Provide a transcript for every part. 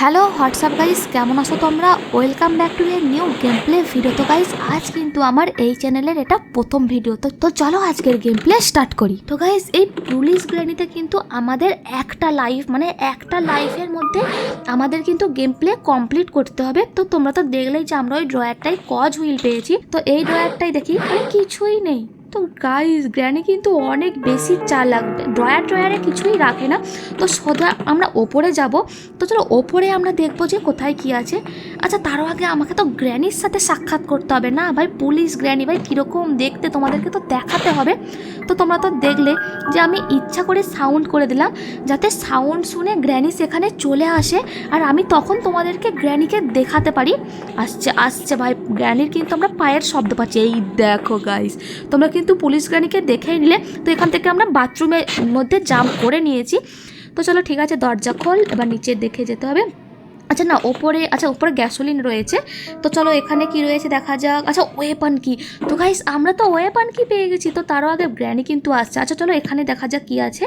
Hello WhatsApp guys, কেমন আছো তোমরা? Welcome back to a new game play video. তো গাইস, আজ কিন্তু আমার এই চ্যানেলের এটা প্রথম ভিডিও। তো চলো আজকের গেম প্লে স্টার্ট করি। তো গাইস, এই পুলিশ গ্র্যানিতে কিন্তু আমাদের একটা লাইফের মধ্যে আমাদের কিন্তু গেম প্লে কমপ্লিট করতে হবে। তো তোমরা তো দেখলেই যে আমরা ওই ড্রয়ারটাই কজ হুইল পেয়েছি। তো এই ড্রয়ারটাই দেখি কিছুই নেই। তো গাইস, গ্র্যানি কিন্তু অনেক বেশি চালাক, ড্রয়ারে কিছুই রাখে না। তো সোজা আমরা ওপরে যাব। তো চলো ওপরে আমরা দেখবো যে কোথায় কি আছে। আচ্ছা, তারও আগে আমাকে তো গ্র্যানির সাথে সাক্ষাৎ করতে হবে না ভাই? পুলিশ গ্র্যানি ভাই কীরকম দেখতে তোমাদেরকে তো দেখাতে হবে। তো তোমরা তো দেখলে যে আমি ইচ্ছা করে সাউন্ড করে দিলাম, যাতে সাউন্ড শুনে গ্র্যানি সেখানে চলে আসে, আর আমি তখন তোমাদেরকে গ্র্যানিকে দেখাতে পারি। আসছে ভাই, গ্র্যানির কিন্তু আমরা পায়ের শব্দ পাচ্ছি। এই দেখো গাইস, তোমরা কিন্তু পুলিশ গ্র্যানিকে দেখেই নিলে। তো এখান থেকে আমরা বাথরুমের মধ্যে জাম্প করে নিয়েছি। তো চলো ঠিক আছে, দরজা খোল, এবার নিচে দেখে যেতে হবে। আচ্ছা না, উপরে গ্যাসোলিন রয়েছে। তো চলো এখানে কি রয়েছে দেখা যাক। আচ্ছা, ওয়েপন কি? তো গাইস, আমরা তো ওয়েপন কি পেয়ে গেছি। তো তারও আগে গ্র্যানি কিন্তু আসছে। আচ্ছা চলো এখানে দেখা যাক কি আছে।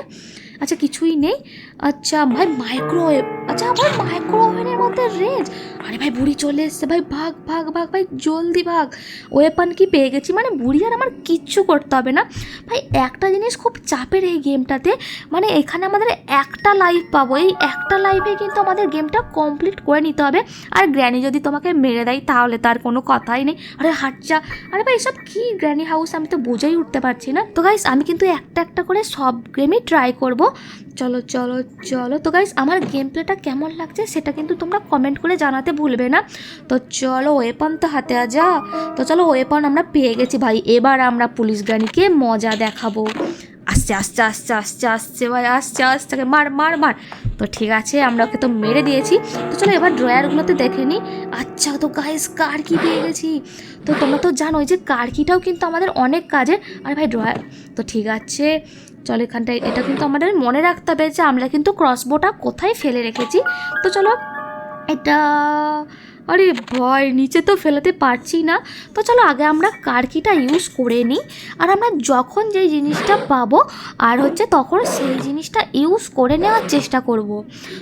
আচ্ছা, কিছুই নেই। আচ্ছা ভাই, মাইক্রোওয়েভ। আচ্ছা ভাই, মাইক্রোওভেনের মধ্যে রেঞ্জ। আরে ভাই, বুড়ি চলে এসছে ভাই, ভাগ ভাগ ভাগ ভাই, জলদি ভাগ। ওয়েপন কি পেয়ে গেছি, মানে বুড়ি আর আমার কিচ্ছু করতে হবে না ভাই। একটা জিনিস খুব চাপের এই গেমটাতে, মানে এখানে আমাদের একটা লাইফ পাবো। এই একটা লাইফে কিন্তু আমাদের গেমটা কমপ্লিট করে নিতে হবে। আর গ্র্যানি যদি তোমাকে মেরে দেয় তাহলে তার কোনো কথাই নেই। আরে হাটচা, আরে ভাই এসব কি গ্র্যানি হাউস, আমি তো বুঝেই উঠতে পারছি না। তো গাইস, আমি কিন্তু একটা একটা করে সব গেমই ট্রাই করব। চলো চলো চলো। তো গাইস, আমার গেম প্লেটা কেমন লাগছে সেটা কিন্তু তোমরা কমেন্ট করে জানাতে ভুলবে না। তো চলো, ওয়েপন তো হাতে আজা। তো চলো, ওয়েপন আমরা পেয়ে গেছি ভাই। এবার আমরা পুলিশ গ্র্যানিকে মজা দেখাবো। আস্তে আস্তে আস্তে আস্তে আস্তে ভাই, আস্তে আস্তে মার মার মার। তো ঠিক আছে, আমরা ওকে তো মেরে দিয়েছি। তো চলো এবার ড্রয়ারগুলোতে দেখে নিই। আচ্ছা, তো গাইস কার কি পেয়ে গেছি। তো তোমরা তো জানোই যে কার কিটাও কিন্তু আমাদের অনেক কাজের। আর ভাই ড্রয়ার তো ঠিক আছে। চলো এখানটায়, এটা কিন্তু আমাদের মনে রাখতে হবে যে আমরা কিন্তু ক্রসবোটা কোথায় ফেলে রেখেছি। তো চলো এটা, আরে ভয়, নিচে তো ফেলাতে পারছি না। তো চলো আগে আমরা কার কিটা ইউজ করে নিই। আর আমরা যখন যেই জিনিসটা পাবো আর তখন সেই জিনিসটা ইউজ করে নেওয়ার চেষ্টা করব।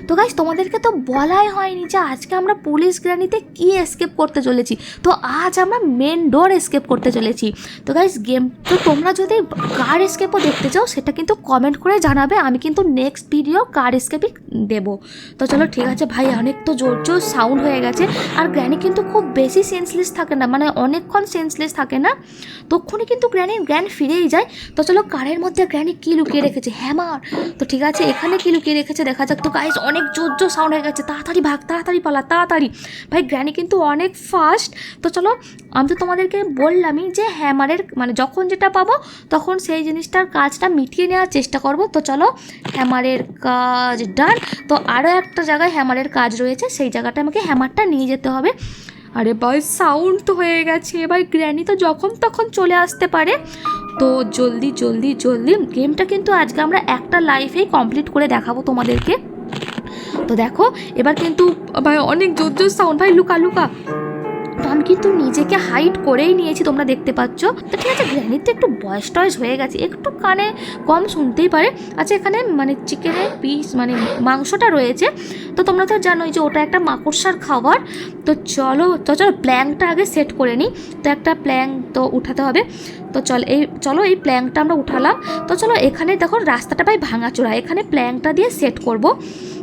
তো গাইস, তোমাদেরকে তো বলাই হয়নি যে আজকে আমরা পুলিশ গ্র্যানিতে কি এসকেপ করতে চলেছি। তো আজ আমরা মেন ডোর এসকেপ করতে চলেছি। তো গাইস, গেম তো তোমরা যদি কার এসকেপও দেখতে চাও সেটা কিন্তু কমেন্ট করে জানাবে। আমি কিন্তু নেক্সট ভিডিও কার এসকেপই দেবো। তো চলো ঠিক আছে ভাই, অনেক তো জোর জোর সাউন্ড হয়ে গেছে। আর গ্র্যানি কিন্তু খুব বেশি সেন্সলেস থাকে না, মানে অনেকক্ষণ সেন্সলেস থাকে না, তখনই কিন্তু গ্র্যান ফিরেই যায়। তো চলো কারের মধ্যে গ্র্যানি কি লুকিয়ে রেখেছে, হ্যামার। তো ঠিক আছে, এখানে কি লুকিয়ে রেখেছে দেখা যাক। তো গাইস, অনেক জোর জোর সাউন্ড হয়ে গেছে, তাড়াতাড়ি ভাগ, তাড়াতাড়ি পালা, তাড়াতাড়ি ভাই। গ্র্যানি কিন্তু অনেক ফাস্ট। তো চলো, আমি তো তোমাদেরকে বললামই যে হ্যামারের মানে যখন যেটা পাবো তখন সেই জিনিসটার কাজটা মিটিয়ে নেওয়ার চেষ্টা করব। তো চলো, হ্যামারের কাজ ডান। তো আরও একটা জায়গায় হ্যামারের কাজ রয়েছে, সেই জায়গাটায় আমাকে হ্যামারটা নিয়ে যেতে হবে। আরে ভাই, সাউন্ড তো হয়ে গেছে ভাই, গ্র্যানি তো যখন তখন চলে আসতে পারে। তো জলদি জলদি জলদি, গেমটা কিন্তু আজকে আমরা একটা লাইফেই কমপ্লিট করে দেখাবো তোমাদেরকে। তো দেখো এবার কিন্তু ভাই অনেক জোর জোর সাউন্ড, ভাই লুকা লুকা। তো আমি কিন্তু নিজেকে হাইড করেই নিয়েছি, তোমরা দেখতে পাচ্ছ। তো ঠিক আছে, গ্র্যানির তো একটু বয়স টয়স হয়ে গেছে, একটু কানে কম শুনতেই পারে। আচ্ছা, এখানে মানে চিকেনের পিস মানে মাংসটা রয়েছে। তো তোমরা তো জানোই যে ওটা একটা মাকড়সার খাবার। তো চলো প্ল্যাঙ্কটা আগে সেট করে নিই। তো একটা প্ল্যাঙ্ক তো উঠাতে হবে। তো চলো এই প্ল্যাঙ্কটা আমরা উঠালাম। তো চলো এখানে দেখো রাস্তাটা ভাই ভাঙাচোরা, এখানে প্ল্যাঙ্কটা দিয়ে সেট করব।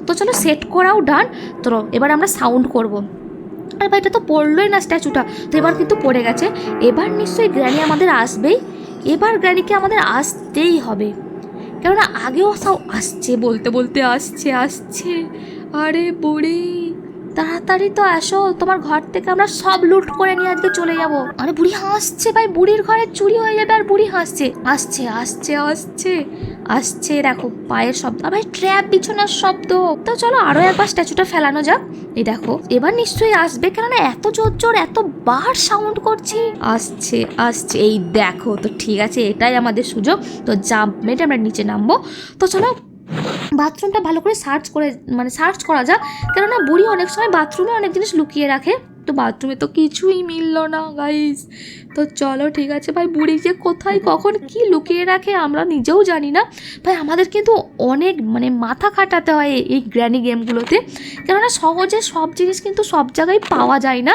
তো চলো সেট করাও ডান। তো এবার আমরা সাউন্ড করব। আর ভাই, এটা তো পড়লোই না স্ট্যাচুটা। তো এবার কিন্তু পড়ে গেছে। এবার নিশ্চয়ই গ্র্যানি আমাদের আসবেই। এবার গ্র্যানিকে আমাদের আসতেই হবে, কেননা আগেও আসছে, বলতে বলতে আসছে। আরে বুড়ি, তাড়াতাড়ি তো আসো, তোমার ঘর থেকে আমরা সব লুট করে নিয়ে আজকে চলে যাব। আরে বুড়ি হাসছে ভাই, বুড়ির ঘরে চুরি হয়ে যাবে আর বুড়ি হাসছে। আসছে আসছে আসছে আসছে, দেখো পায়ের শব্দ, আর ভাই ট্র্যাপ বিছানার শব্দ। তো চলো আরো একবার স্ট্যাচুটা ফেলানো যাক। এই দেখো এবার নিশ্চয়ই আসবে, কেননা এত জোর জোর এতবার সাউন্ড করছি। আসছে আসছে, এই দেখো। তো ঠিক আছে, এটাই আমাদের সুযোগ। তো জাম্প মেরে আমরা নিচে নামবো। তো চলো বাথরুমটা ভালো করে সার্চ করা যাক, কেননা বুড়ি অনেক সময় বাথরুমে অনেক জিনিস লুকিয়ে রাখে। কিন্তু বাথরুমে তো কিছুই মিললো না গাইস। তো চলো ঠিক আছে ভাই, বুড়ি যে কোথায় কখন কি লুকিয়ে রাখে আমরা নিজেও জানি না ভাই। আমাদের কিন্তু অনেক মানে মাথা খাটাতে হয় এই গ্র্যানি গেমগুলোতে, কেননা সহজে সব জিনিস কিন্তু সব জায়গায় পাওয়া যায় না।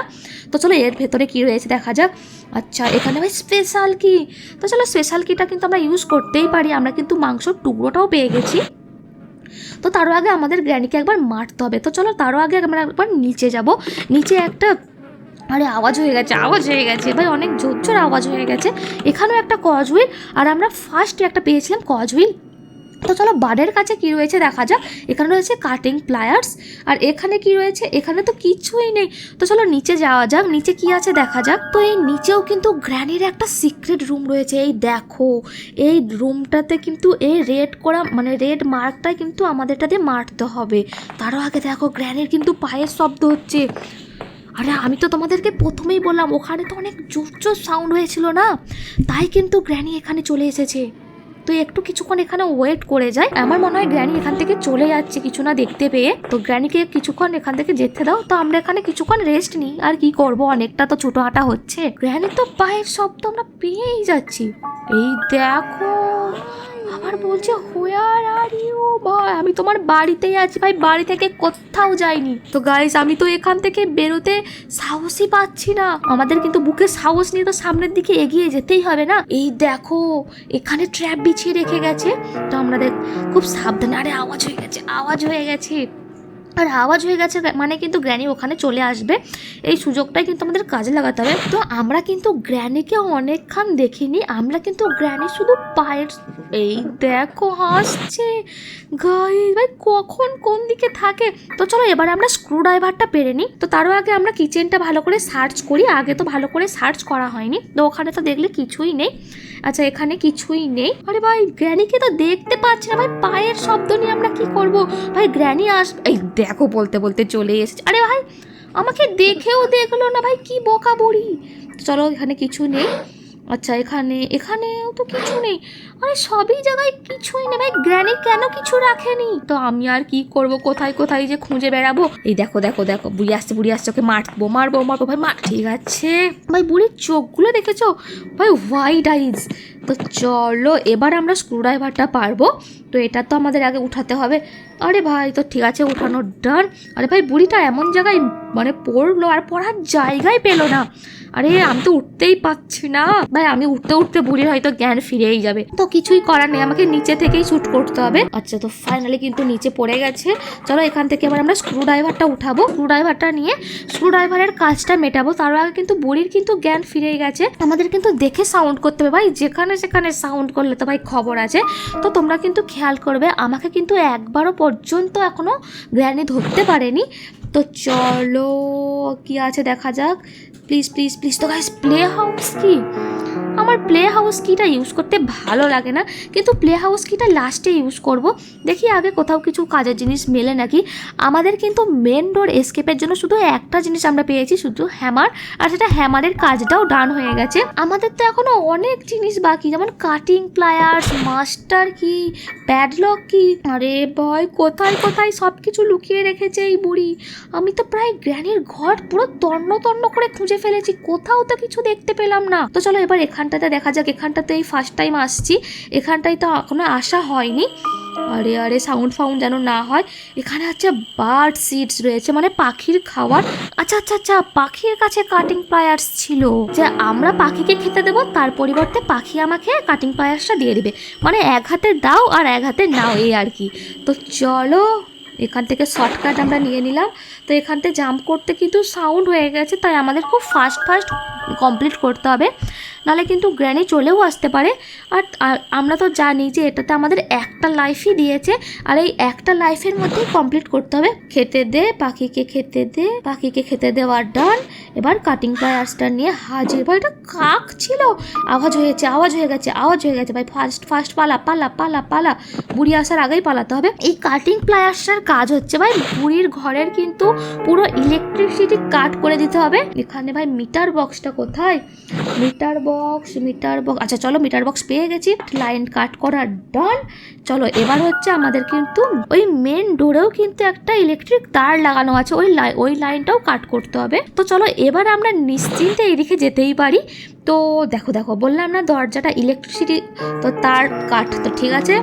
তো চলো এর ভেতরে কী রয়েছে দেখা যাক। আচ্ছা এখানে ভাই স্পেশাল কি, তো চলো স্পেশাল কিটা কিন্তু আমরা ইউজ করতেই পারি। আমরা কিন্তু মাংসর টুকরোটাও পেয়ে গেছি। তো তারও আগে আমাদের গ্র্যানিকে একবার মারতে হবে। তো চলো তারও আগে আমরা একবার নিচে যাব। নিচে একটা আরে আওয়াজ হয়ে গেছে ভাই, অনেক জোর জোর আওয়াজ হয়ে গেছে। এখানেও একটা কজ হুইল, আর আমরা ফার্স্টে একটা পেয়েছিলাম কজ হুইল। তো চলো বারের কাছে কি রয়েছে দেখা যাক। এখানে রয়েছে কাটিং প্লায়ার্স, আর এখানে কি রয়েছে, এখানে তো কিছুই নেই। তো চলো নিচে যাওয়া যাক, নিচে কি আছে দেখা যাক। তো এই নিচেও কিন্তু গ্র্যানির একটা সিক্রেট রুম রয়েছে। এই দেখো এই রুমটাতে কিন্তু এই রেড করা মানে রেড মার্কটা কিন্তু আমাদেরটা দিয়ে মারতে হবে। তারও আগে দেখো গ্র্যানির কিন্তু পায়ের শব্দ হচ্ছে। আরে আমি তো তোমাদেরকে প্রথমেই বললাম ওখানে তো অনেক জোর জোর সাউন্ড হয়েছিল না, তাই কিন্তু গ্র্যানি এখানে চলে এসেছে। তো একটু কিছুক্ষণ এখানে ওয়েট করে যায়। আমার মনে হয় গ্র্যানি এখান থেকে চলে যাচ্ছে কিছু না দেখতে পেয়ে। তো গ্র্যানিকে কিছুক্ষণ এখান থেকে যেতে দাও। তো আমরা এখানে কিছুক্ষণ রেস্ট নিই, আর কি করব, অনেকটা তো ছোটো হাঁটা হচ্ছে। গ্র্যানির তো পায়ের শব্দ আমরা পেয়েই যাচ্ছি। এই দেখো আবার বলছে হোয়ার আর ইউ, ভাই আমি তোমার বাড়িতেই আছি ভাই, বাড়ি থেকে কোথাও যাইনি। তো গাইস আমি তো এখান থেকে বেরোতে সাহসই পাচ্ছি না। আমাদের কিন্তু বুকে সাহস নিয়ে তো সামনের দিকে এগিয়ে যেতেই হবে না। এই দেখো এখানে ট্র্যাপ বিছিয়ে রেখে গেছে। তো আমরা খুব সাবধানে, আরে আওয়াজ হয়ে গেছে আর আওয়াজ হয়ে গেছে মানে কিন্তু গ্র্যানি ওখানে চলে আসবে। এই সুযোগটাই কিন্তু আমাদের কাজে লাগাতে হবে। তো আমরা কিন্তু গ্র্যানিকে অনেকক্ষণ দেখিনি, আমরা কিন্তু গ্র্যানি শুধু পায়ের, এই দেখো হাসছে গাইস, ভাই কখন কোন দিকে থাকে। তো চলো এবার আমরা স্ক্রু ড্রাইভারটা পেরে নিই। তো তারও আগে আমরা কিচেনটা ভালো করে সার্চ করি, আগে তো ভালো করে সার্চ করা হয়নি। তো ওখানে তো দেখলে কিছুই নেই। আচ্ছা এখানে কিছুই নেই। আরে ভাই গ্র্যানিকে তো দেখতে পাচ্ছি না ভাই, পায়ের শব্দ নিয়ে আমরা কি করব ভাই। গ্র্যানি এই দেখো বলতে বলতে চলে এসেছে। আরে ভাই আমাকে দেখেও দেখলো না ভাই, কি বোকা বুড়ি। চলো এখানে কিছু নেই। আচ্ছা এখানেও তো কিছু নেই। আরে সবই জায়গায় কিছুই নেই ভাই, গ্র্যানি কেন কিছু রাখেনি। তো আমি আর কি করব, কোথায় কোথায় যে খুঁজে বেড়াবো। এই দেখো বুড়ি আসছে, ওকে মারবো ভাই, মার। ঠিক আছে ভাই, বুড়ির চোখগুলো দেখেছো ভাই, হোয়াইট আইজ। তো চলো এবার আমরা স্ক্রুড্রাইভারটা পারবো। তো এটা তো আমাদের আগে উঠাতে হবে। আরে ভাই তো ঠিক আছে, উঠানোর ডান। আরে ভাই বুড়িটা এমন জায়গায় মানে পড়লো আর পড়ার জায়গায় পেলো না। আরে আমি তো উঠতেই পাচ্ছি না ভাই, আমি উঠতে বুড়ির হয়তো জ্ঞান ফিরেই যাবে। তো কিছুই করার নেই, আমাকে নিচে থেকেই শুট করতে হবে। আচ্ছা তো ফাইনালি কিন্তু নিচে পড়ে গেছে। চলো এখান থেকে এবার আমরা স্ক্রুড্রাইভারটা উঠাবো। স্ক্রুড্রাইভারটা নিয়ে স্ক্রুড্রাইভারের কাজটা মেটাবো। তার আগে কিন্তু বুড়ির কিন্তু জ্ঞান ফিরেই গেছে। আমাদের কিন্তু দেখে সাউন্ড করতে হবে ভাই, যেখানে সেখানে সাউন্ড করলে তো ভাই খবর আছে। তো তোমরা কিন্তু খেয়াল করবে, আমাকে কিন্তু একবারও পর্যন্ত এখনো গ্র্যানি ধরতে পারেনি। তো চলো কি আছে দেখা যাক। Please please please. তো গাইস প্লে হাউস কি, আমার প্লে হাউস কিটা ইউজ করতে ভালো লাগে না, কিন্তু প্লে হাউস কিটা লাস্টে ইউজ করব। দেখি আগে কোথাও কিছু কাজের জিনিস মেলে নাকি। আমাদের কিন্তু মেন ডোর এসকেপের জন্য শুধু একটা জিনিস আমরা পেয়েছি, শুধু হ্যামার, আর সেটা হ্যামারের কাজটাও ডান হয়ে গেছে। আমাদের তো এখনো অনেক জিনিস বাকি, যেমন কাটিং প্লায়ার্স, মাস্টার কি, প্যাডলক কি। আরে ভাই কোথায় কোথায় সব কিছু লুকিয়ে রেখেছে এই বুড়ি। আমি তো প্রায় গ্র্যানির ঘর পুরো তন্ন করে খুঁজে ফেলেছি, কোথাও তো কিছু দেখতে পেলাম না। তো চলো এবার এখানটাতে দেখা যাক। এখানটাতে এই ফার্স্ট টাইম আসছি, এখানটায় তো এখনো আসা হয়নি। আরে সাউন্ড যেন না হয়। এখানে হচ্ছে বার্ড সিডস রয়েছে, মানে পাখির খাবার। আচ্ছা পাখির কাছে কাটিং প্লায়ার্স ছিল, যে আমরা পাখিকে খেতে দেবো, তার পরিবর্তে পাখি আমাকে কাটিং প্লায়ার্সটা দিয়ে দিবে, মানে এক হাতে দাও আর এক হাতে নাও, এই আর কি। তো চলো এখান থেকে শর্টকাট আমরা নিয়ে নিলাম। তো এখান থেকে জাম্প করতে কিন্তু সাউন্ড হয়ে গেছে, তাই আমাদের খুব ফাস্ট কমপ্লিট করতে হবে, নাহলে কিন্তু গ্র্যানি চলেও আসতে পারে। আর আমরা তো জানি যে এটাতে আমাদের একটা লাইফই দিয়েছে, আর এই একটা লাইফের মধ্যেই কমপ্লিট করতে হবে। খেতে দে পাখিকে, খেতে দেওয়ার ডান। এবার কাটিং প্লায়ার্সটা নিয়ে হাজির। ভাই এটা কাক ছিল, আওয়াজ হয়ে গেছে ভাই, ফাস্ট পালা। বুড়ি আসার আগেই পালাতে হবে। এই কাটিং প্লায়ার্সটার কাজ হচ্ছে ভাই বুড়ির ঘরের কিন্তু পুরো ইলেকট্রিসিটি কাট করে দিতে হবে। এখানে ভাই মিটার বক্সটা কোথায়, মিটার বক্স। আচ্ছা চলো মিটার বক্স পেয়ে গেছি, লাইন কাট করার ডান। চলো এবার হচ্ছে আমাদের কিন্তু ওই মেন ডোরেও কিন্তু একটা ইলেকট্রিক তার লাগানো আছে, ওই লাইনটাও কাট করতে হবে। তো চলো এবার আমরা নিশ্চিন্তে এদিকে যেতেই পারি। তো দেখো দেখো বললাম না দরজাটা ইলেকট্রিসিটি, তো তার কাঠ, তো ঠিক আছে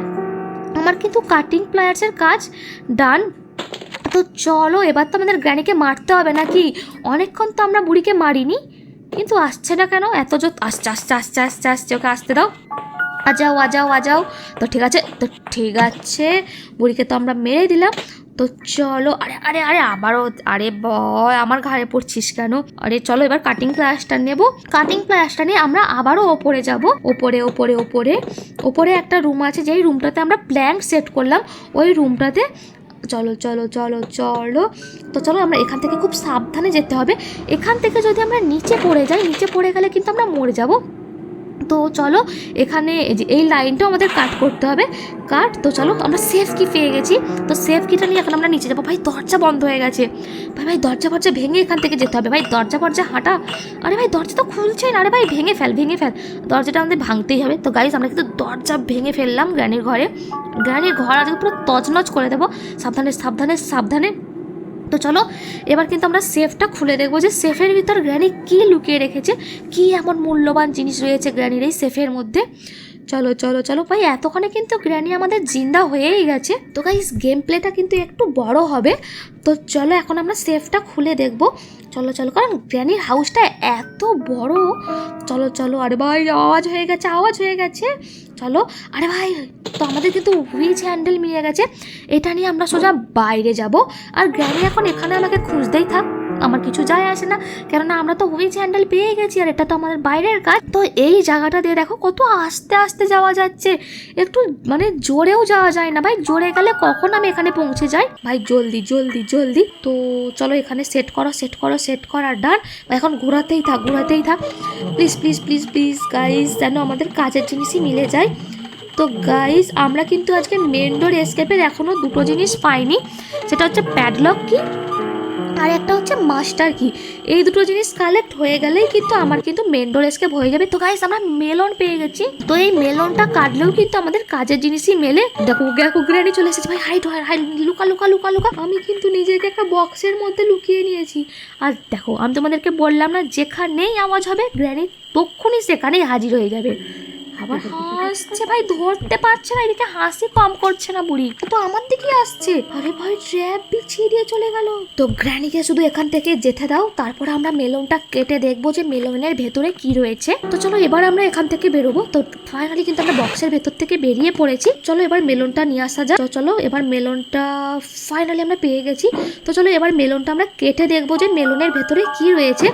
আমার কিন্তু কাটিং প্লায়ার্সের কাজ ডান। তো চলো এবার তো আমাদের গ্র্যানিকে মারতে হবে নাকি, অনেকক্ষণ তো আমরা বুড়িকে মারিনি, কিন্তু আসছে না কেন, এত জোর আসছে আসছে আসছে আসছে আসছে, ওকে আসতে দাও, আজাও আজাও আজাও। তো ঠিক আছে বুড়িকে তো আমরা মেরে দিলাম। তো চলো, আরে আরে আরে আবারও, আরে বয় আমার ঘাড়ে পড়ছিস কেন, আরে চলো এবার কাটিং প্লায়ার্সটা নেব, কাটিং প্লায়ার্সটা নিয়ে আমরা আবারও ওপরে যাব, ওপরে ওপরে ওপরে ওপরে একটা রুম আছে, যেই রুমটাতে আমরা প্ল্যাঙ্ক সেট করলাম ওই রুমটাতে। চলো চলো চলো চলো, তো চলো আমরা এখান থেকে খুব সাবধানে যেতে হবে, এখান থেকে যদি আমরা নিচে পড়ে যাই, নিচে পড়ে গেলে কিন্তু আমরা মরে যাব। তো চলো এখানে এই লাইনটাও আমাদের কাট করতে হবে, কাট। তো চলো আমরা সেফ কি পেয়ে গেছি, তো সেফ কিটা নিয়ে এখন আমরা নিচে যাবো। ভাই দরজা বন্ধ হয়ে গেছে, ভাই ভাই দরজা ফরজা ভেঙে এখান থেকে যেতে হবে, ভাই দরজা ফরজা হাঁটা, আরে ভাই দরজা তো খুলছে না, আরে ভাই ভেঙে ফেল ভেঙে ফেল, দরজাটা আমাদের ভাঙতেই হবে। তো গাইজ আমরা কিন্তু দরজা ভেঙে ফেললাম গ্র্যানির ঘরে, গ্র্যানির ঘর আজকে পুরো তছনছ করে দেবো, সাবধানে সাবধানে সাবধানে। তো চলো এবার কিন্তু আমরা সেফটা খুলে দেখবো যে সেফের ভিতর গ্র্যানি কী লুকিয়ে রেখেছে, কী এমন মূল্যবান জিনিস রয়েছে গ্র্যানির এই সেফের মধ্যে। চলো চলো চলো ভাই, এতক্ষণে কিন্তু গ্র্যানি আমাদের জিন্দা হয়েই গেছে। তো গাইস গেম প্লেটা কিন্তু একটু বড় হবে, তো চলো এখন আমরা সেফটা খুলে দেখবো। চলো চলো, কারণ গ্র্যানির হাউসটা এত বড়। চলো চলো, আরে ভাই আওয়াজ হয়ে গেছে আওয়াজ হয়ে গেছে, চলো। আরে ভাই তো আমাদের কিন্তু হুইচ হ্যান্ডেল মিলে গেছে, এটা নিয়ে আমরা সোজা বাইরে যাব। আর গ্র্যানি এখন এখানে আমাকে খুঁজতেই থাক, আমার কিছু যায় আসে না, কেননা আমরা তো হুইচ হ্যান্ডেল পেয়ে গেছি আর এটা তো আমাদের বাইরের কাজ। তো এই জায়গাটা দিয়ে দেখো কত আস্তে আস্তে যাওয়া যাচ্ছে, একটু মানে জোরেও যাওয়া যায় না ভাই, জোরে গেলে কখন আমি এখানে পৌঁছে যাই, ভাই জলদি জলদি জলদি। তো চলো এখানে সেট করো সেট করো সেট কর আর ডান, এখন ঘোরাতেই থাক ঘোরাতেই থাক, please please please please guys, যেন আমাদের কাজের জিনিসই মিলে যায়। তো গাইস আমরা কিন্তু আজকে মেন ডোর এসকেপের এখনও দুটো জিনিস পাইনি, সেটা হচ্ছে প্যাডলক কি আর একটা হচ্ছে মাস্টার কি, এই দুটো জিনিস কালেক্ট হয়ে গেলেই কিন্তু আমার কিন্তু মেন ডোর এসকেপ হয়ে যাবে। তো গাইস আমরা মেলন পেয়ে গেছি, তো এই মেলনটা কাটলেও কিন্তু আমাদের কাজের জিনিসই মেলে। দেখো গ্র্যানি চলে এসেছে, ভাই হাইট হাইট, লুকা লুকা লুকা লুকা, আমি কিন্তু নিজেকে একটা বক্সের মধ্যে লুকিয়ে নিয়েছি। আর দেখো আমি তোমাদেরকে বললাম না, যেখানেই আওয়াজ হবে গ্র্যানি তক্ষুনি সেখানেই হাজির হয়ে যাবে। আবার হাসছে ভাই, ধরতে পারছে না, এদিকে হাসি কম করছে না বুড়ি, তো আমার দিকে আসছে, আরে ভাই ট্র্যাপ বিছিয়ে দিয়ে চলে গেল। তো গ্র্যানিকে শুধু এখান থেকে যেতে দাও, তারপর আমরা মেলনটা কেটে দেখবো যে মেলনের ভেতরে কি রয়েছে। তো চলো এবার আমরা এখান থেকে বেরোবো। তো ফাইনালি কিন্তু আমরা বক্সের ভেতর থেকে বেরিয়ে পড়েছি, চলো এবার মেলনটা নিয়ে আসা যাক। তো চলো এবার মেলনটা ফাইনালি আমরা পেয়ে গেছি। তো চলো এবার মেলনটা আমরা কেটে দেখবো যে মেলনের ভেতরে কি রয়েছে।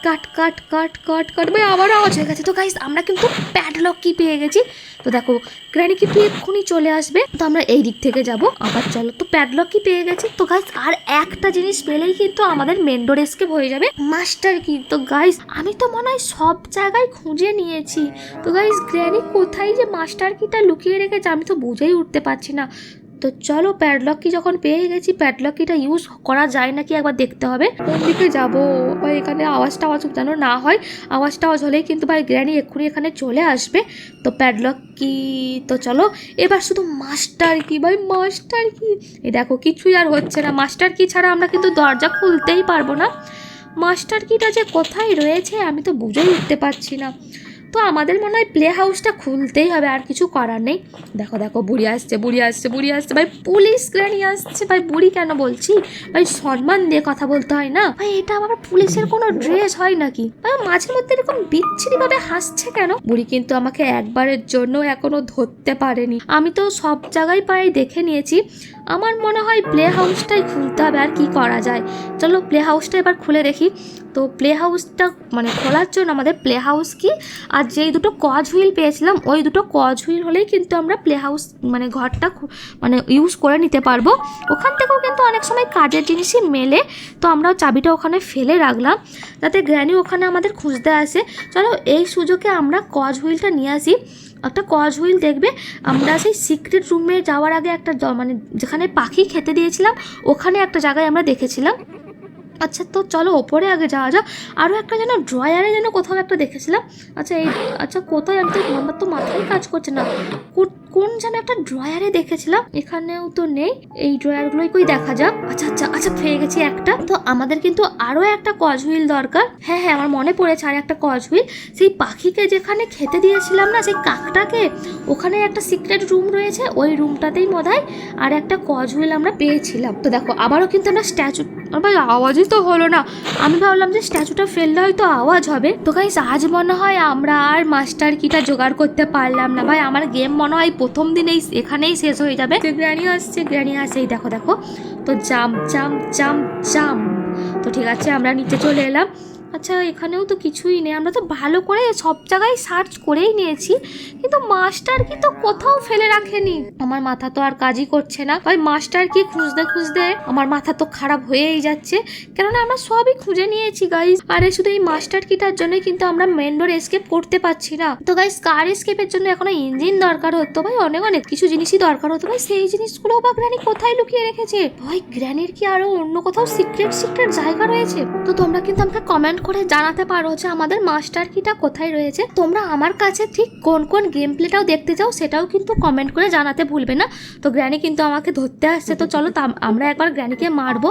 কাট কাট কাট কাট কাট, ভাই আবার আওয়াজ হয়ে গেছে। তো গাইস আমরা কিন্তু প্যাডলক কি পেয়ে গেছি, তো দেখো গ্র্যানি কিন্তু এক্ষুনি চলে আসবে, তো আমরা এই দিক থেকে যাব আবার। চলো তো প্যাডলক কি পেয়ে গেছি। তো গাইস আর একটা জিনিস পেলেই কিন্তু আমাদের মেন ডোর এসকেপ হয়ে যাবে, মাস্টার কি। তো গাইস আমি তো মনে হয় সব জায়গায় খুঁজে নিয়েছি, তো গাইস গ্র্যানি কোথায় যে মাস্টার কিটা লুকিয়ে রেখেছে আমি তো বুঝেই উঠতে পারছি না। তো চলো প্যাডলক কি যখন পেয়ে গেছি, প্যাডলক কিটা ইউজ করা যায় নাকি একবার দেখতে হবে। কোন দিকে যাবো ভাই, এখানে আওয়াজটা যেন না হয়, আওয়াজটা হলেই কিন্তু ভাই গ্র্যানি এক্ষুনি এখানে চলে আসবে। তো প্যাডলক কি, তো চলো এবার শুধু মাস্টার কি, ভাই মাস্টার কি, এই দেখো কিছুই আর হচ্ছে না, মাস্টার কি ছাড়া আমরা কিন্তু দরজা খুলতেই পারবো না। মাস্টার কিটা যে কোথায় রয়েছে আমি তো বুঝেই উঠতে পারছি না। তো আমাদের মনে হয় প্লে হাউসটা খুলতেই হবে, আর কিছু করার নেই। দেখো দেখো বুড়ি আসছে বুড়ি আসছে বুড়ি আসছে, ভাই পুলিশ গ্র্যানি আসছে, ভাই বুড়ি কেন বলছি, ভাই সম্মান দিয়ে কথা বলতে হয় না ভাই, এটা আবার পুলিশের কোনো ড্রেস হয় নাকি, ভাই মাঝে মধ্যে এরকম বিচ্ছিরিভাবে হাসছে কেন। বুড়ি কিন্তু আমাকে একবারের জন্য এখনো ধরতে পারেনি, আমি তো সব জায়গায় প্রায় দেখে নিয়েছি। আমার মনে হয় প্লে হাউসটাই খুলতে হবে, আর কি করা যায়। চলো প্লে হাউসটা এবার খুলে দেখি। তো প্লে হাউসটা মানে খোলার জন্য আমাদের প্লে হাউস কি আর যেই দুটো কজ হুইল পেয়েছিলাম ওই দুটো কজ হুইল হলেই কিন্তু আমরা প্লে হাউস মানে ঘরটা মানে ইউজ করে নিতে পারবো। ওখান থেকেও কিন্তু অনেক সময় কাজের জিনিসই মেলে, তো আমরাও চাবিটা ওখানে ফেলে রাখলাম যাতে গ্র্যানি ওখানে আমাদের খুঁজতে আসে। চলো এই সুযোগে আমরা কজ হুইলটা নিয়ে আসি। একটা কজ হুইল দেখবে আমরা সেই সিক্রেট রুমে যাওয়ার আগে একটা মানে যেখানে পাখি খেতে দিয়েছিলাম ওখানে একটা জায়গায় আমরা দেখেছিলাম। আচ্ছা তো চলো ওপরে আগে যাওয়া যাক। আরও একটা যেন ড্রয়ারে যেন কোথাও একটা দেখেছিলাম। আচ্ছা আচ্ছা কোথায়, আমি তো আমার তো মাথায় কাজ করছে না, কোন যেন একটা ড্রয়ারে দেখেছিলাম, এখানেও তো নেই। এই ড্রয়ারগুলোই কই দেখা যাক। আচ্ছা আচ্ছা আচ্ছা পেয়ে গেছি একটা। তো আমাদের কিন্তু আরও একটা কজ হুইল দরকার। হ্যাঁ হ্যাঁ আমার মনে পড়েছে, আর একটা কজ হুইল। সেই পাখিকে যেখানে খেতে দিয়েছিলাম না, সেই কাকটাকে, ওখানে একটা সিক্রেট রুম রয়েছে, ওই রুমটাতেই বোধহয় আর একটা কজ হুইল আমরা পেয়েছিলাম। তো দেখো আবারও কিন্তু আমরা স্ট্যাচু, ভাই আওয়াজই তো হলো না। আমি ভাবলাম যে স্ট্যাচুটা ফেললে হয়তো আওয়াজ হবে। তো গাইস আজ মনে হয় আমরা আর মাস্টার কিটা জোগাড় করতে পারলাম না ভাই। আমার গেম মনে হয় প্রথম দিনেই এখানেই শেষ হয়ে যাবে। গ্র্যানি আসছে, গ্র্যানি আসছে, এই দেখো দেখো। তো জাম্প জাম্প জাম্প জাম্প। তো ঠিক আছে আমরা নিচে চলে এলাম। আচ্ছা এখানেও তো কিছুই নেই, আমরা তো ভালো করে সব জায়গায় সার্চ করেই নিয়েছি, কিন্তু মাস্টার কি তো কোথাও ফেলে রাখেনি। আমার মাথা তো আর কাজই করছে না ভাই, মাস্টার কি খুঁজতে খুঁজতে আমার মাথা তো খারাপ হয়েই যাচ্ছে, কেননা আমরা সবই খুঁজে নিয়েছি গাইস। আরে শুধু এই মাস্টার কিটার জন্যই কিন্তু আমরা মেন ডোর এসকেপ করতে পারছি না। তো গাইস কার এসকেপের জন্য এখনো ইঞ্জিন দরকার হতো ভাই, অনেক অনেক কিছু জিনিসই দরকার হতো ভাই। সেই জিনিসগুলো বা গ্র্যানি কোথায় লুকিয়ে রেখেছে ভাই? গ্র্যানির কি আরো অন্য কোথাও সিক্রেট জায়গা রয়েছে? তো তোমরা কিন্তু আমাকে কমেন্ট করে জানাতে পারো যে আমাদের মাস্টার কিটা কোথায় রয়েছে। তোমরা আমার কাছে ঠিক কোন কোন গেম প্লেটাও দেখতে চাও সেটাও কিন্তু কমেন্ট করে জানাতে ভুলবে না। তো গ্র্যানি কিন্তু আমাকে ধরতে আসছে, তো চলো আমরা একবার গ্র্যানিকে মারবো।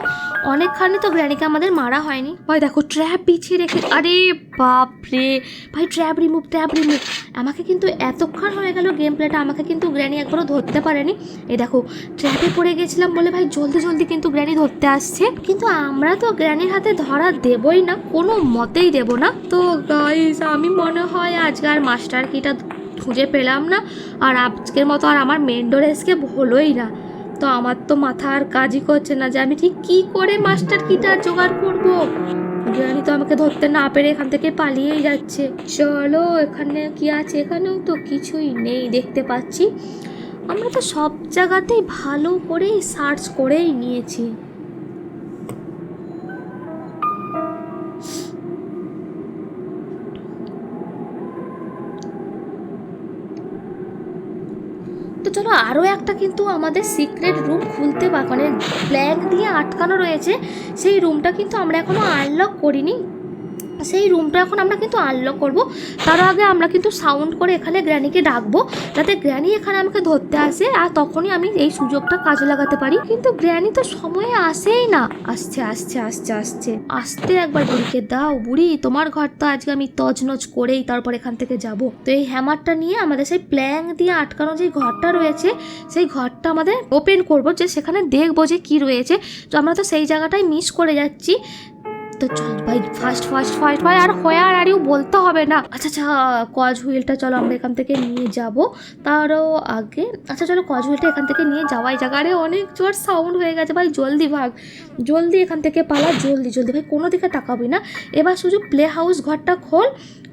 অনেকখানি তো গ্র্যানিকে আমাদের মারা হয়নি ভাই। দেখো ট্র্যাপ বিছিয়ে রেখে, আরে বাপরে ভাই, ট্র্যাপ রিমুভ। আমাকে কিন্তু এতক্ষণ হয়ে গেল গেম প্লেটা, আমাকে কিন্তু গ্র্যানি একবারও ধরতে পারেনি। এই দেখো ট্র্যাপে পড়ে গেছিলাম বলে ভাই জলদি জলদি কিন্তু গ্র্যানি ধরতে আসছে, কিন্তু আমরা তো গ্র্যানির হাতে ধরা দেবই না, কোনো মতেই দেব না। তো গাইস আমি মনে হয় আজকে আর মাস্টার কিটা খুঁজে পেলাম না, আর আজকের মতো আর আমার মেন ডোর এসকেপ হলোই না। তো আমার তো মাথা আর কাজই করছে না যে আমি ঠিক কী করে মাস্টার কিটা জোগাড় করবো। গ্র্যানি তো আমাকে ধরতে না পেরে এখান থেকে পালিয়েই যাচ্ছে। চলো এখানে কি আছে, এখানেও তো কিছুই নেই দেখতে পাচ্ছি। আমরা তো সব জায়গাতেই ভালো করেই সার্চ করেই নিয়েছি। তো চলো আরও একটা কিন্তু আমাদের সিক্রেট রুম খুলতে মানে ব্ল্যাঙ্ক দিয়ে আটকানো রয়েছে, সেই রুমটা কিন্তু আমরা এখনও আনলক করিনি। সেই রুমটা এখন আমরা কিন্তু আনলক করব। তার আগে আমরা কিন্তু সাউন্ড করে এখানে গ্র্যানিকে ডাকবো, যাতে গ্র্যানি এখানে আমাকে ধরতে আসে, আর তখনই আমি এই সুযোগটা কাজে লাগাতে পারি। কিন্তু গ্র্যানি তো সময়ে আসেই না। আসছে আসছে আসছে আসছে আসতে, একবার বুড়িকে দাও। বুড়ি তোমার ঘর তো আজকে আমি তজনজ করেই তারপর এখান থেকে যাব। তো এই হ্যামারটা নিয়ে আমাদের সেই প্ল্যাঙ্ক দিয়ে আটকানো যে ঘরটা রয়েছে, সেই ঘরটা আমাদের ওপেন করব, যে সেখানে দেখবো যে কি রয়েছে। তো আমরা তো সেই জায়গাটাই মিস করে যাচ্ছি। তো চল ভাই ফার্স্ট ভাই, আর হোয়ার আর ইউ বলতে হবে না। আচ্ছা আচ্ছা কজ হুইলটা চলো আমরা এখান থেকে নিয়ে যাব তারও আগে। আচ্ছা চলো কজ হুইলটা এখান থেকে নিয়ে যাওয়াই জায়গারে অনেক জোর সাউন্ড হয়ে গেছে ভাই, জলদি ভাগ, জলদি এখান থেকে পালা, জলদি জলদি ভাই, কোনো দিকে তাকাবি না। এবার শুধু প্লে হাউস ঘরটা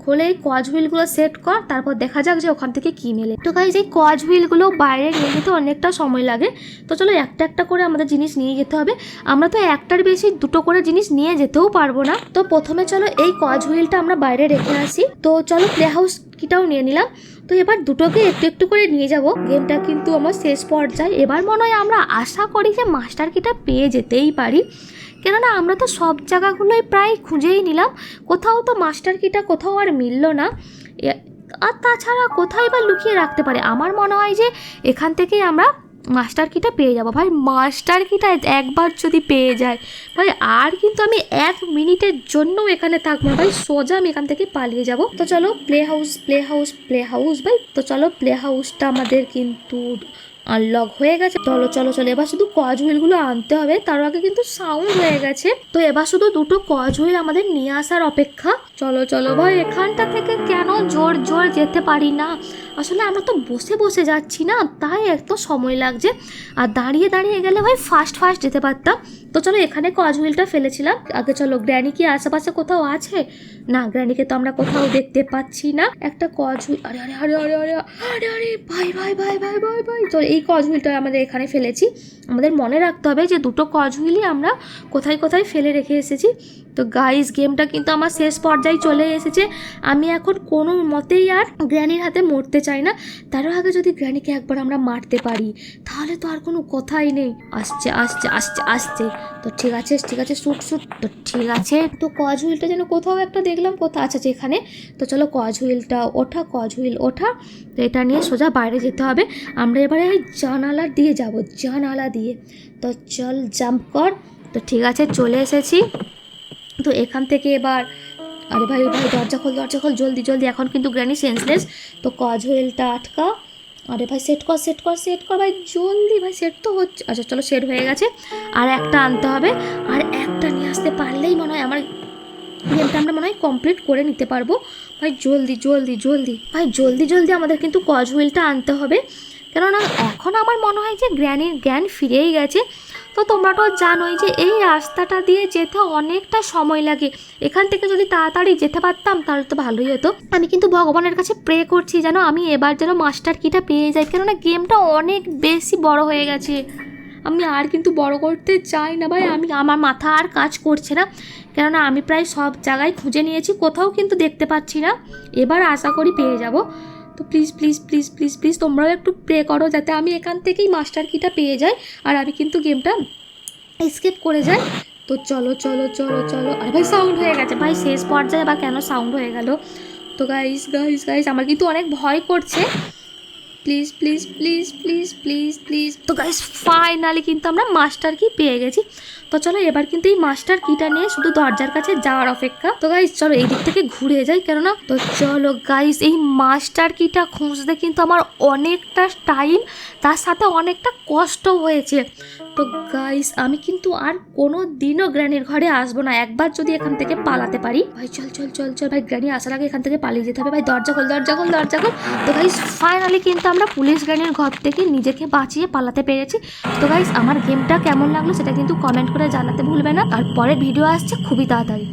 খোলে এই কজ হুইলগুলো সেট কর, তারপর দেখা যাক যে ওখান থেকে কী মেলে। তো গাইজ এই কজ হুইলগুলো বাইরে নিয়ে যেতে অনেকটা সময় লাগে। তো চলো একটা একটা করে আমাদের জিনিস নিয়ে যেতে হবে। আমরা তো একটার বেশি দুটো করে জিনিস নিয়ে যেতেও পারবো না। তো প্রথমে চলো এই কজ হুইলটা আমরা বাইরে রেখে আসি। তো চলো প্লে হাউস কিটাও নিয়ে নিলাম। তো এবার দুটোকে একটু একটু করে নিয়ে যাব। গেমটা কিন্তু আমার শেষ পর্যায়ে। এবার মনে হয় আমরা আশা করি যে মাস্টার কিটা পেয়ে যেতেই পারি, কেননা আমরা তো সব জায়গাগুলোই প্রায় খুঁজেই নিলাম, কোথাও তো মাস্টার কিটা কোথাও আর মিলল না। আর তাছাড়া কোথায় বা লুকিয়ে রাখতে পারে, আমার মনে হয় যে এখান থেকেই আমরা মাস্টার কিটা পেয়ে যাব ভাই। মাস্টার কিটা একবার যদি পেয়ে যায় ভাই, আর কিন্তু আমি 1 মিনিটের জন্য এখানে থাকবো না ভাই, সোজা আমি এখান থেকে পালিয়ে যাব। তো চলো প্লে হাউস ভাই। তো চলো প্লে হাউসটা আমাদের কিন্তু আনলক হয়ে গেছে। চলো চলো চলো এবার শুধু কজ হুইলগুলো আনতে হবে, তার আগে কিন্তু সাউন্ড হয়ে গেছে। তো এবার শুধু দুটো কজ হুইল আমাদের নিয়ে আসার অপেক্ষা। চলো চলো ভাই, এখানটা থেকে কেন জোর যেতে পারি না, আসলে আমরা তো বসে বসে যাচ্ছি না, তাই এত সময় লাগছে। আর দাঁড়িয়ে দাঁড়িয়ে গেলে ভাই ফাস্ট যেতে পারতাম। তো চলো এখানে কজ হুইলটা ফেলেছিলাম আগে। চলো গ্র্যানি কি আশেপাশে কোথাও আছে? না, গ্র্যানিকে তো আমরা কোথাও দেখতে পাচ্ছি না। একটা কজ হুইল, আরে আরে আরে আরে আরে আরে আরে ভাই ভাই ভাই ভাই ভাই ভাই, তো এই কজ হুইলটা আমাদের এখানে ফেলেছি। আমাদের মনে রাখতে হবে যে দুটো কজ হুইলই আমরা কোথায় কোথায় ফেলে রেখে এসেছি। তো গাইস গেমটা কিন্তু আমার শেষ পর্যায়ে চলে এসেছে। আমি এখন কোনো মতেই আর গ্র্যানির হাতে মরতে চাই না। তারও আগে যদি গ্র্যানিকে একবার আমরা মারতে পারি তাহলে তো আর কোনো কথাই নেই। আসছে আসছে আসছে আসছে। তো ঠিক আছে শ্যুট। তো ঠিক আছে, তো কজ হুইলটা যেন কোথাও একটা দেখলাম, কোথাও আচ্ছা এখানে। তো চলো কজ হুইল ওঠা। তো এটা নিয়ে সোজা বাইরে যেতে হবে। আমরা এবারে জানালা দিয়ে যাব, জানালা দিয়ে। তো চল জাম্প কর। তো ঠিক আছে চলে এসেছি। তো এখান থেকে এবার আরে ভাই দরজা খোল জলদি, এখন কিন্তু গ্র্যানি সেন্সলেস। তো কজ হুইলটা আটকা। আরে ভাই সেট কর ভাই জলদি, ভাই সেট তো হচ্ছে। আচ্ছা চলো সেট হয়ে গেছে। আর একটা আনতে হবে, আর একটা নিয়ে আসতে পারলেই মনে হয় আমার গেমটা আমরা মনে হয় কমপ্লিট করে নিতে পারবো। ভাই জলদি ভাই জলদি আমাদের কিন্তু কজ হুইলটা আনতে হবে, কেননা এখন আমার মনে হয় যে গ্র্যানির জ্ঞান ফিরেই গেছে। তো তোমরা তো জানোই যে এই রাস্তাটা দিয়ে যেতে অনেকটা সময় লাগে। এখান থেকে যদি তাড়াতাড়ি যেতে পারতাম তাহলে তো ভালোই হতো। আমি কিন্তু ভগবানের কাছে প্রে করছি যেন আমি এবার যেন মাস্টার কিটা পেয়ে যাই, কেননা গেমটা অনেক বেশি বড় হয়ে গেছে। আমি আর কিন্তু বড় করতে চাই না ভাই, আমার মাথা আর কাজ করছে না, কেননা আমি প্রায় সব জায়গায় খুঁজে নিয়েছি, কোথাও কিন্তু দেখতে পাচ্ছি না। এবার আশা করি পেয়ে যাব। তো প্লিজ তোমরাও একটু প্রে করো যাতে আমি এখান থেকেই মাস্টার কিটা পেয়ে যাই আর আমি কিন্তু গেমটা স্কিপ করে যাই। তো চলো। আরে ভাই সাউন্ড হয়ে গেছে ভাই, শেষ পর্যায়ে বা কেন সাউন্ড হয়ে গেল। তো গাইস আমার কিন্তু অনেক ভয় করছে। প্লিজ। তো গাইস ফাইনালি কিন্তু আমরা মাস্টার কি পেয়ে গেছি। তো চলো এবার কিন্তু এই মাস্টার কিটা নিয়ে শুধু দরজার কাছে যাওয়ার অপেক্ষা। তো গাইস চলো এই দিক থেকে ঘুরে যাই, কেননা তো চলো গাইস এই মাস্টার কিটা খুঁজতে কিন্তু আমার অনেকটা টাইম, তার সাথে অনেকটা কষ্ট হয়েছে। তো গাইস আমি কিন্তু আর কোনো দিনও গ্র্যানির ঘরে আসবো না, একবার যদি এখান থেকে পালাতে পারি। ভাই চল ভাই, গ্র্যানি আসার আগে এখান থেকে পালিয়ে যেতে হবে। ভাই দরজা খোল। তো গাইস ফাইনালি কিন্তু আমরা পুলিশ গ্র্যানির ঘর থেকে নিজেকে বাঁচিয়ে পালাতে পেরেছি। তো গাইস আমার গেমটা কেমন লাগলো সেটা কিন্তু কমেন্ট করে জানাতে ভুলবে না, আর পরের ভিডিও আসছে খুবই তাড়াতাড়ি।